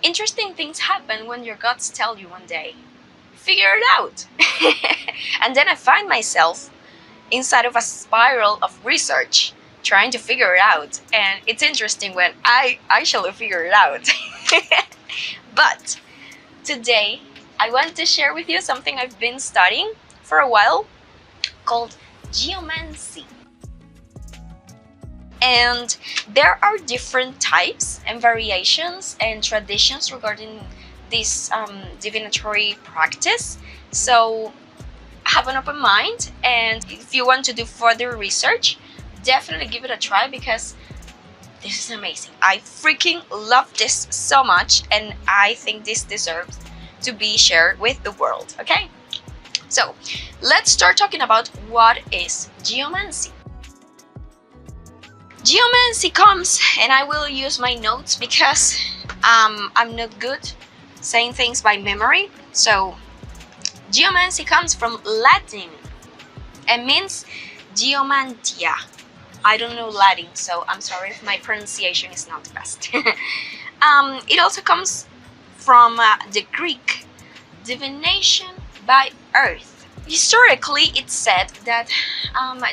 Interesting things happen when your guts tell you one day, figure it out. And then I find myself inside of a spiral of research trying to figure it out, and it's interesting when I actually figure it out. But today I want to share with you something I've been studying for a while called geomancy. And there are different types and variations and traditions regarding this divinatory practice. So have an open mind, and if you want to do further research, definitely give it a try, because this is amazing. I freaking love this so much, and I think this deserves to be shared with the world. Okay, so let's start talking about what is geomancy. Geomancy comes, and I will use my notes because I'm not good saying things by memory. So geomancy comes from Latin and means geomantia. I don't know Latin, so I'm sorry if my pronunciation is not the best. It also comes from the Greek divination by earth. Historically, it's said that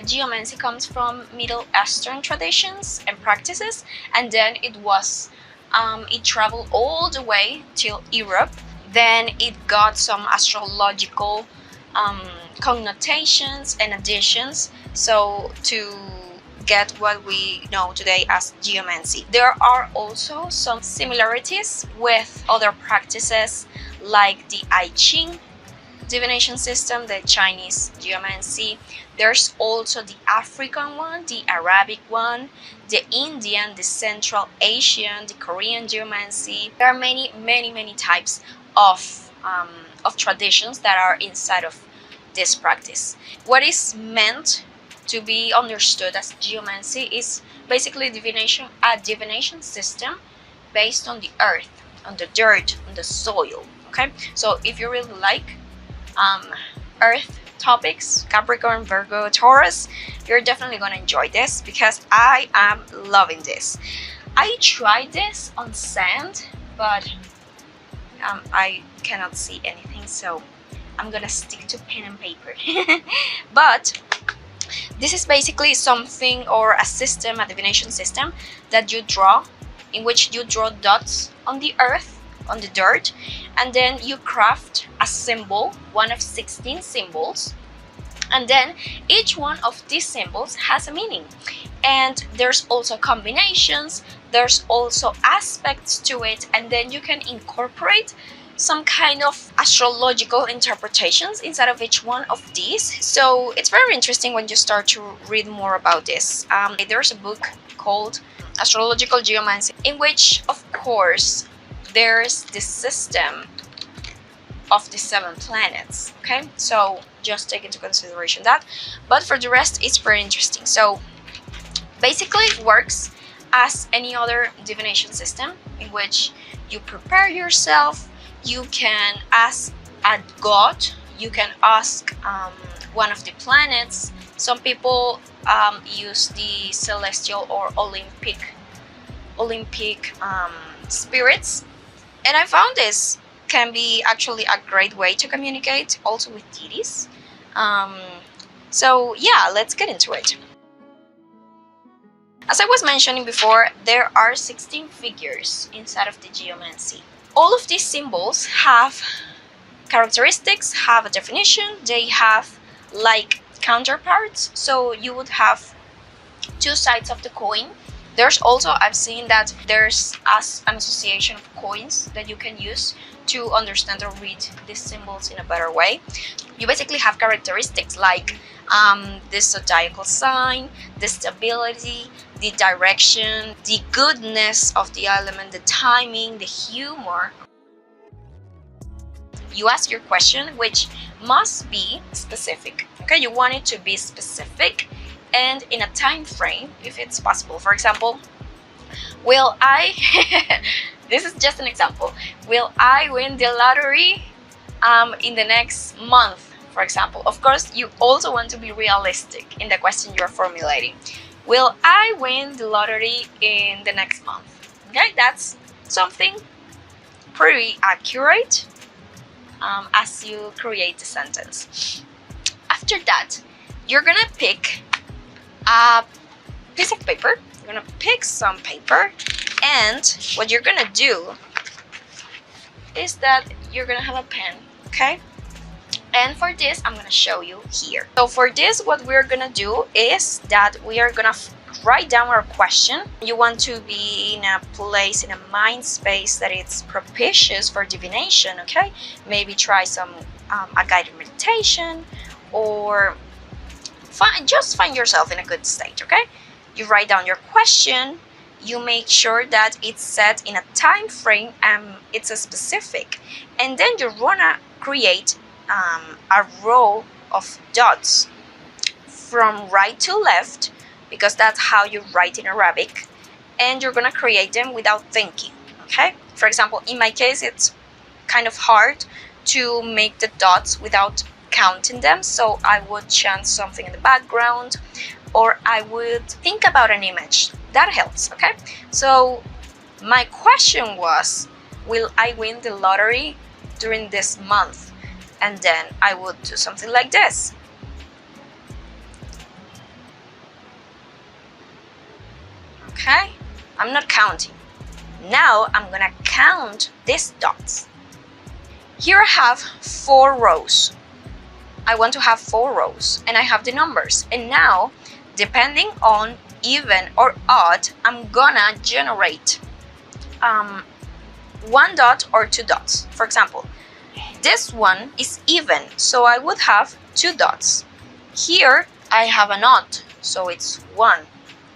geomancy comes from Middle Eastern traditions and practices, and then it traveled all the way till Europe. Then it got some astrological connotations and additions, so to get what we know today as geomancy. There are also some similarities with other practices like the I Ching divination system, the Chinese geomancy. There's also the African one, the Arabic one, the Indian, the Central Asian, the Korean geomancy. There are many types of traditions that are inside of this practice. What is meant to be understood as geomancy is basically divination, a divination system based on the earth, on the dirt, on the soil. Okay, so if you really like earth topics, Capricorn, Virgo, Taurus, you're definitely gonna enjoy this, because I am loving this. I tried this on sand, but I cannot see anything, so I'm gonna stick to pen and paper. But this is basically something, or a system, a divination system that you draw, in which you draw dots on the earth, on the dirt, and then you craft a symbol, one of 16 symbols, and then each one of these symbols has a meaning. And there's also combinations, there's also aspects to it, and then you can incorporate some kind of astrological interpretations inside of each one of these. So it's very interesting when you start to read more about this. There's a book called Astrological Geomancy, in which, of course, there's the system of the 7 planets. Okay, so just take into consideration that. But for the rest, it's very interesting. So basically, it works as any other divination system, in which you prepare yourself. You can ask a god, you can ask one of the planets. Some people use the celestial or Olympic spirits, and I found this can be actually a great way to communicate also with deities. So yeah, let's get into it. As I was mentioning before, there are 16 figures inside of the geomancy. All of these symbols have characteristics, have a definition, they have like counterparts, so you would have two sides of the coin. There's also, I've seen that there's an association of coins that you can use to understand or read these symbols in a better way. You basically have characteristics like the zodiacal sign, the stability, the direction, the goodness of the element, the timing, the humor. You ask your question, which must be specific. Okay, you want it to be specific and in a time frame if it's possible. For example, will I this is just an example, will I win the lottery in the next month, for example. Of course, you also want to be realistic in the question you're formulating. Will I win the lottery in the next month? Okay, that's something pretty accurate as you create the sentence. After that, you're gonna pick a piece of paper. You're gonna pick some paper, and what you're gonna do is that you're gonna have a pen, okay? And for this, I'm gonna show you here. So for this, what we're gonna do is that we are gonna write down our question. You want to be in a place, in a mind space that it's propitious for divination, okay? Maybe try some a guided meditation, or just find yourself in a good state, okay? You write down your question. You make sure that it's set in a time frame and it's a specific, and then you wanna create a row of dots from right to left, because that's how you write in Arabic, and you're gonna create them without thinking, okay? For example, in my case, it's kind of hard to make the dots without counting them, so I would chant something in the background, or I would think about an image. That helps, okay? So my question was, will I win the lottery during this month? And then I would do something like this. Okay? I'm not counting. Now I'm gonna count these dots. Here I have 4 rows. I want to have 4 rows, and I have the numbers. And now, depending on even or odd, I'm gonna generate 1 dot or 2 dots. For example, this one is even, so I would have 2 dots. Here I have an odd, so it's 1,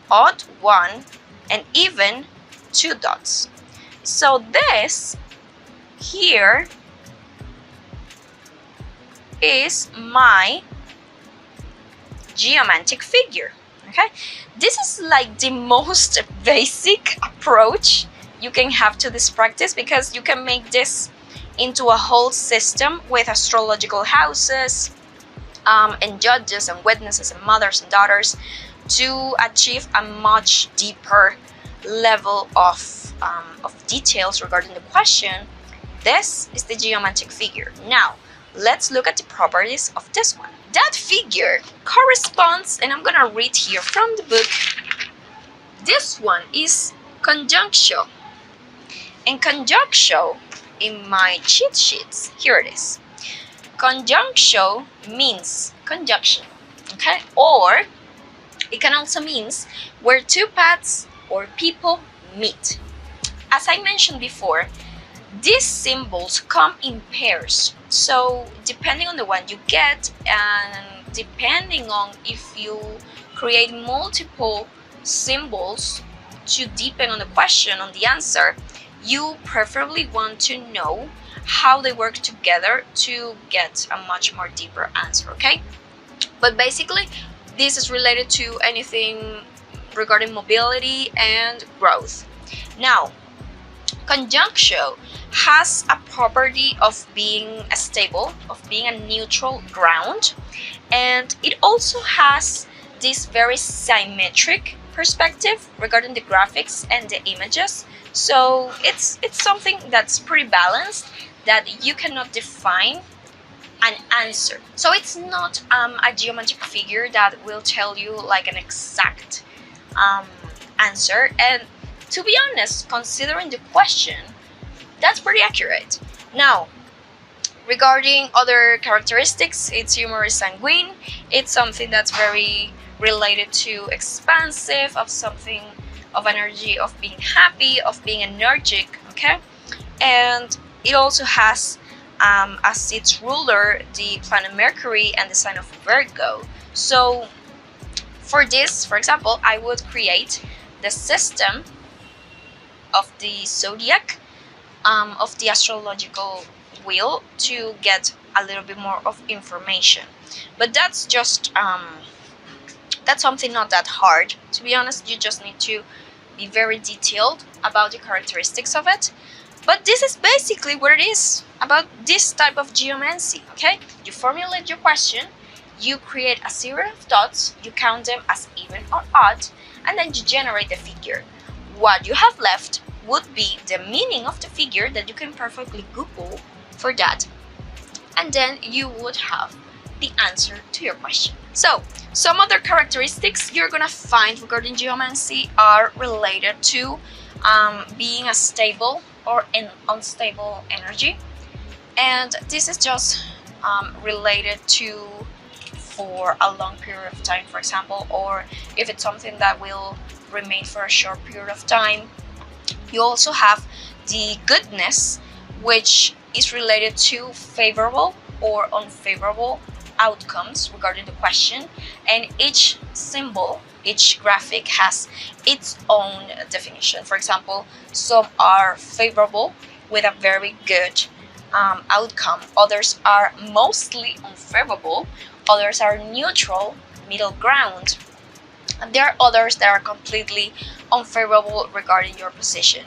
odd 1, and even 2 dots. So this here is my geomantic figure. Okay, this is like the most basic approach you can have to this practice, because you can make this into a whole system with astrological houses and judges and witnesses and mothers and daughters to achieve a much deeper level of details regarding the question. This is the geomantic figure. Now, let's look at the properties of this one. That figure corresponds, and I'm gonna read here from the book. This one is conjunctio. And conjunctio, in my cheat sheets, here it is. Conjunctio means conjunction, okay? Or it can also means where 2 paths or people meet. As I mentioned before, these symbols come in pairs. So depending on the one you get, and depending on if you create multiple symbols to deepen on the question, on the answer, you preferably want to know how they work together to get a much more deeper answer, okay? But basically, this is related to anything regarding mobility and growth. Now, conjunctio has a property of being a stable, of being a neutral ground, and it also has this very symmetric perspective regarding the graphics and the images. So it's something that's pretty balanced, that you cannot define an answer. So it's not a geometric figure that will tell you like an exact answer. And to be honest, considering the question, that's pretty accurate. Now, regarding other characteristics, its humor is sanguine. It's something that's very related to expansive, of something of energy, of being happy, of being energetic, okay? And it also has as its ruler the planet Mercury and the sign of Virgo. So for this, for example, I would create the system of the zodiac, of the astrological wheel, to get a little bit more of information. But that's just that's something not that hard, to be honest. You just need to be very detailed about the characteristics of it. But this is basically what it is about this type of geomancy, okay? You formulate your question, you create a series of dots, you count them as even or odd, and then you generate the figure. What you have left would be the meaning of the figure that you can perfectly Google for that, and then you would have the answer to your question. So some other characteristics you're gonna find regarding geomancy are related to being a stable or an unstable energy, and this is just related to for a long period of time, for example, or if it's something that will remain for a short period of time. You also have the goodness, which is related to favorable or unfavorable outcomes regarding the question, and each symbol, each graphic has its own definition. For example, some are favorable with a very good outcome, others are mostly unfavorable, others are neutral, middle ground, and there are others that are completely unfavorable regarding your position.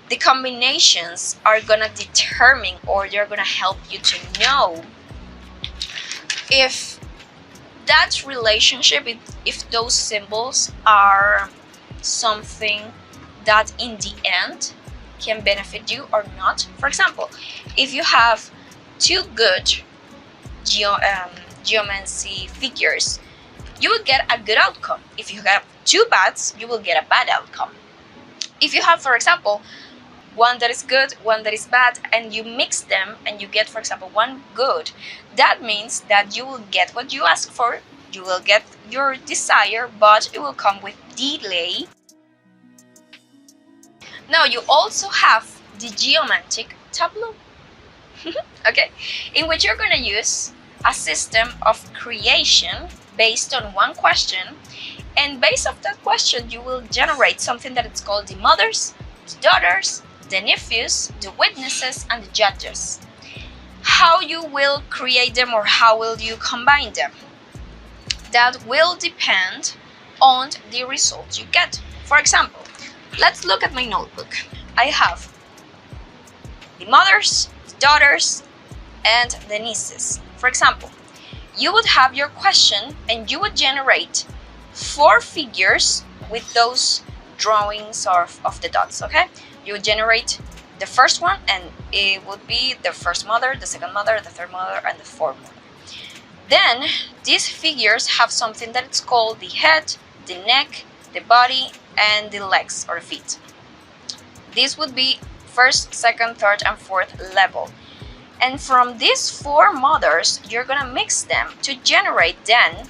The combinations are gonna determine, or they're gonna help you to know if that relationship, if those symbols are something that in the end can benefit you or not. For example, if you have two good geomancy figures, you will get a good outcome. If you have two bads, you will get a bad outcome. If you have, for example, one that is good, one that is bad, and you mix them and you get, for example, one good, that means that you will get what you ask for, you will get your desire, but it will come with delay. Now you also have the geomantic tableau, okay, in which you're going to use a system of creation based on one question, and based off that question you will generate something that is called the mothers, the daughters, the nephews, the witnesses, and the judges. How you will create them, or how will you combine them, that will depend on the results you get. For example, let's look at my notebook. I have the mothers, the daughters, and the nieces. For example, you would have your question and you would generate 4 figures with those drawings of the dots, okay? You would generate the first one, and it would be the first mother, the second mother, the third mother, and the fourth mother. Then these figures have something that it's called the head, the neck, the body, and the legs or feet. This would be first, second, third, and fourth level. And from these 4 mothers, you're gonna mix them to generate then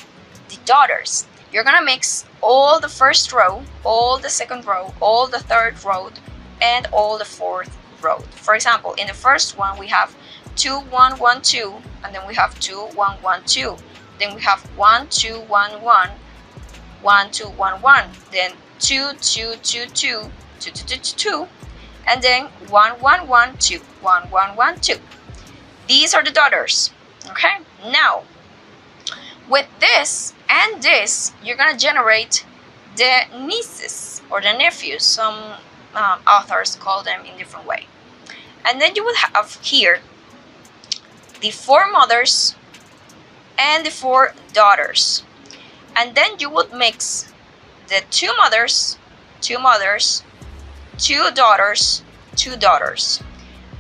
the daughters. You're gonna mix all the first row, all the second row, all the third row, and all the fourth row. For example, in the first one we have 2 1 1 2, and then we have 2 1 1 2, then we have 1 2 1 1 1 2 1 1, then 2 2 2 2 2 2 2 2, and then 1 1 1 2 1 1 1 2. These are the daughters. Okay, now with this and this, you're gonna generate the nieces or the nephews. Some authors call them in different way. And then you would have here the 4 mothers and the 4 daughters, and then you would mix the 2 mothers, 2 mothers, 2 daughters, 2 daughters,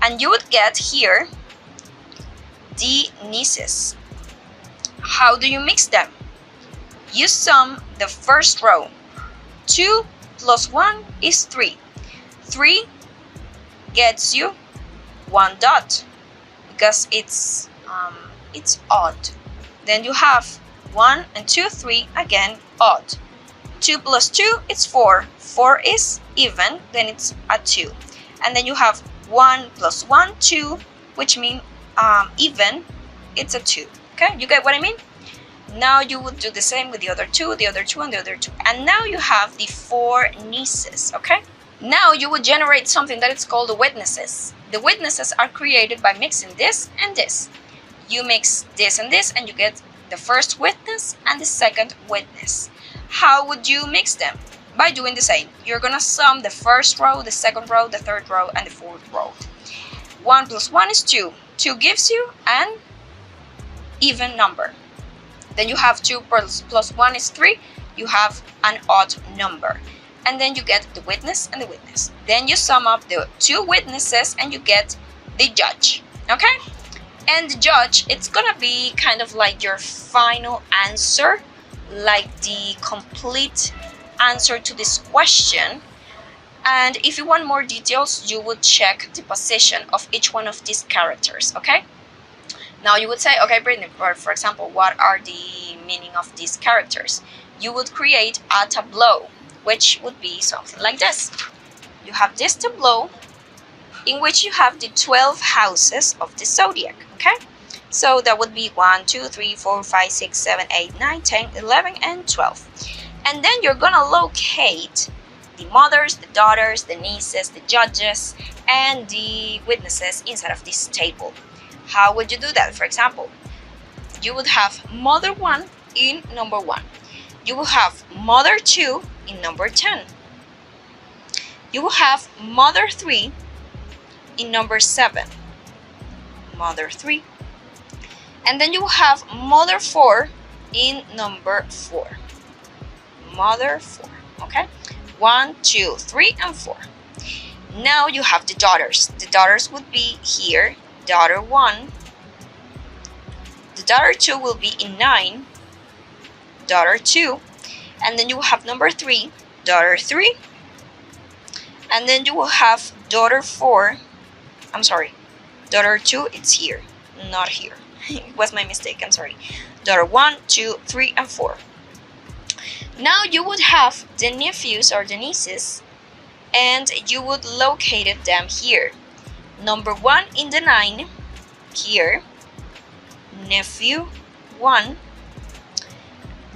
and you would get here the nieces. How do you mix them? You sum the first row. 2 plus 1 is 3. 3 gets you 1 dot because it's odd. Then you have 1 and 2, 3, again odd. 2 plus 2 is 4. 4 is even, then it's a 2. And then you have 1 plus 1, 2, which means even, it's a 2. Okay, you get what I mean? Now you would do the same with the other 2, the other 2, and the other 2. And now you have the 4 nieces, okay? Now you would generate something that is called the witnesses. The witnesses are created by mixing this and this. You mix this and this and you get the first witness and the second witness. How would you mix them? By doing the same. You're gonna sum the first row, the second row, the third row, and the fourth row. 1 plus 1 is 2. 2 gives you an even number. Then you have 2 plus 1 is 3. You have an odd number. and then you get the witness and the witness. Then you sum up the two witnesses and you get the judge, okay? And the judge, it's gonna be kind of like your final answer, like the complete answer to this question. And if you want more details, you would check the position of each one of these characters, okay? Now you would say, okay, Brittany, for example, what are the meaning of these characters? You would create a tableau, which would be something like this. You have this tableau in which you have the 12 houses of the zodiac, okay? So that would be 1, 2, 3, 4, 5, 6, 7, 8, 9, 10, 11, and 12. And then you're gonna locate the mothers, the daughters, the nieces, the judges, and the witnesses inside of this table. How would you do that? For example, you would have mother 1 in number 1. You will have mother 2 in number 10. You will have mother 3 in number 7. Mother 3. And then you will have mother 4 in number 4. Mother 4, okay? 1, 2, 3, and 4. Now you have the daughters. The daughters would be here, daughter 1. The daughter 2 will be in 9, daughter 2. And then you will have number 3, daughter 3. And then you will have daughter 4. I'm sorry, daughter 2, it's here, not here. It was my mistake, I'm sorry. Daughter 1, 2, 3, and 4. Now you would have the nephews or the nieces, and you would locate them here. Number 1 in the 9, here, nephew 1.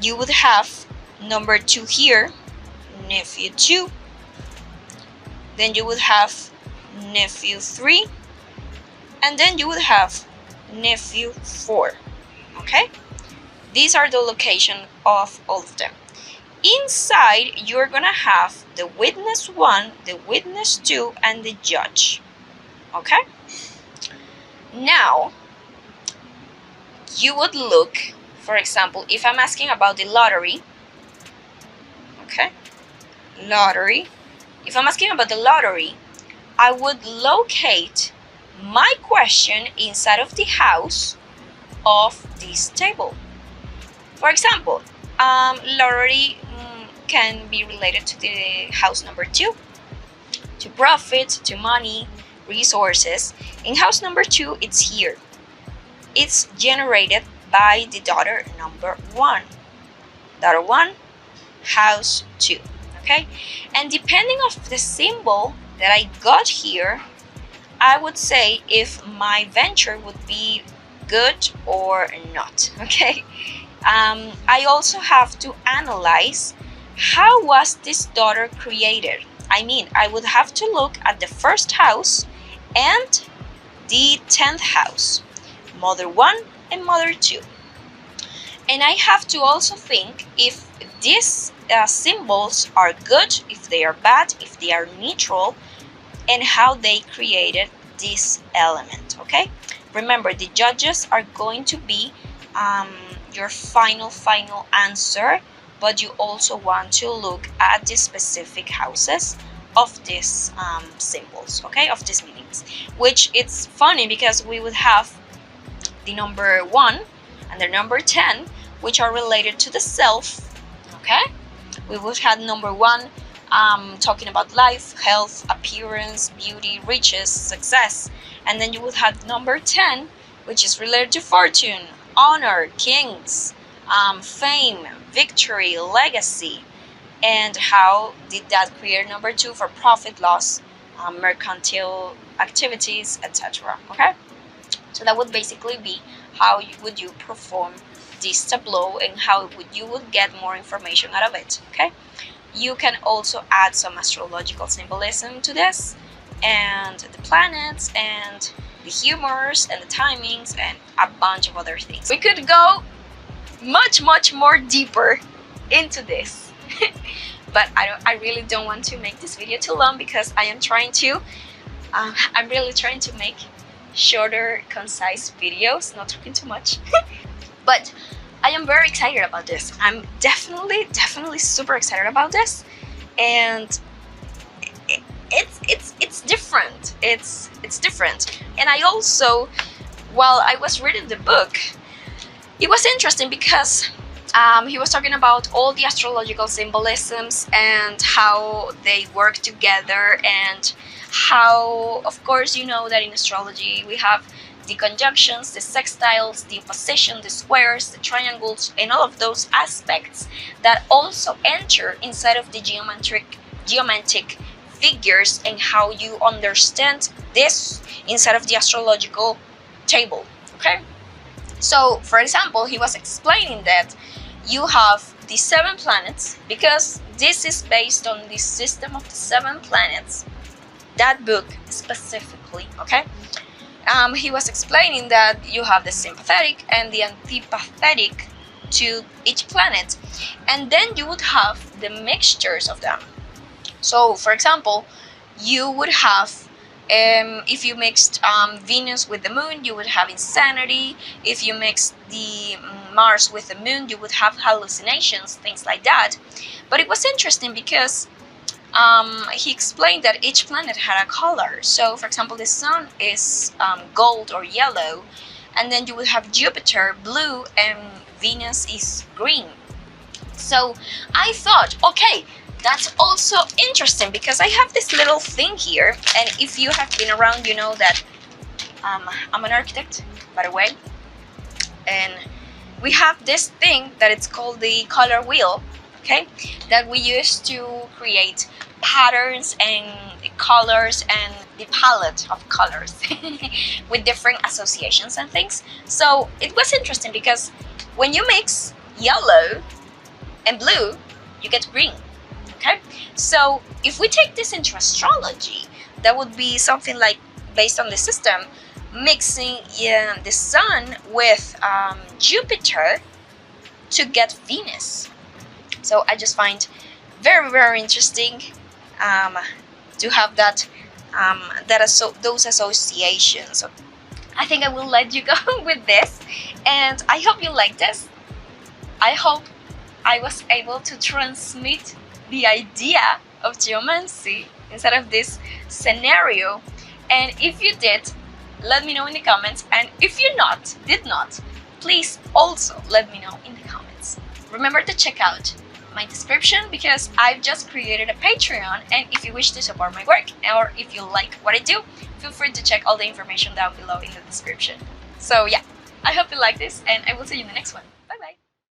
You would have number 2 here, nephew 2. Then you would have nephew 3. And then you would have nephew 4, okay? These are the location of all of them. Inside, you're gonna have the witness 1, the witness 2, and the judge, okay? Now, you would look, for example, if I'm asking about the lottery, okay? Lottery. If I'm asking about the lottery, I would locate my question inside of the house of this table. For example, lottery can be related to the house number 2, to profit, to money, resources. In house number 2, it's here. It's generated by the daughter number 1. Daughter 1, house 2, okay? And depending of the symbol that I got here, I would say if my venture would be good or not, okay? I also have to analyze how was this daughter created. I mean, I would have to look at the first house and the 10th house, mother 1 and mother 2. And I have to also think if these symbols are good, if they are bad, if they are neutral, and how they created this element, okay? Remember, the judges are going to be your final answer, but you also want to look at the specific houses of these symbols, okay, of these meanings. Which it's funny because we would have the number 1 and the number 10, which are related to the self, okay? We would have number 1 talking about life, health, appearance, beauty, riches, success. And then you would have number 10, which is related to fortune, honor, kings, fame, victory, legacy. And how did that create number 2 for profit, loss, mercantile activities, etc. Okay? So that would basically be how would you perform this tableau and how you would get more information out of it. Okay? You can also add some astrological symbolism to this, and the planets, and the humors, and the timings, and a bunch of other things. We could go much more deeper into this, but I really don't want to make this video too long because I am trying to, I'm really trying to make shorter, concise videos, not talking too much. But I am very excited about this. I'm definitely super excited about this. and it's different. It's different. And I also, while I was reading the book, it was interesting because he was talking about all the astrological symbolisms and how they work together, and how, of course, you know that in astrology we have the conjunctions, the sextiles, the opposition, the squares, the triangles, and all of those aspects that also enter inside of the geomantic figures, and how you understand this inside of the astrological table. Okay, so for example, he was explaining that you have the 7 planets, because this is based on the system of the 7 planets, that book specifically. Okay, he was explaining that you have the sympathetic and the antipathetic to each planet, and then you would have the mixtures of them. So for example, you would have, if you mixed Venus with the moon, you would have insanity. If you mixed the Mars with the moon, you would have hallucinations, things like that. But it was interesting because he explained that each planet had a color. So for example, the sun is gold or yellow, and then you would have Jupiter blue, and Venus is green. So I thought, okay, that's also interesting, because I have this little thing here, and if you have been around, you know that I'm an architect, by the way, and we have this thing that it's called the color wheel, okay, that we use to create patterns and colors and the palette of colors with different associations and things. So it was interesting because when you mix yellow and blue, you get green. Okay, so if we take this into astrology, that would be something like, based on the system, mixing the sun with Jupiter to get Venus. So I just find very, very interesting to have that those associations. So I think I will let you go with this, and I hope you like this. I hope I was able to transmit the idea of geomancy instead of this scenario. And if you did, let me know in the comments, and if you did not, please also let me know in the comments. Remember to check out my description, because I've just created a Patreon, and if you wish to support my work, or if you like what I do, feel free to check all the information down below in the description. So yeah, I hope you like this, and I will see you in the next one.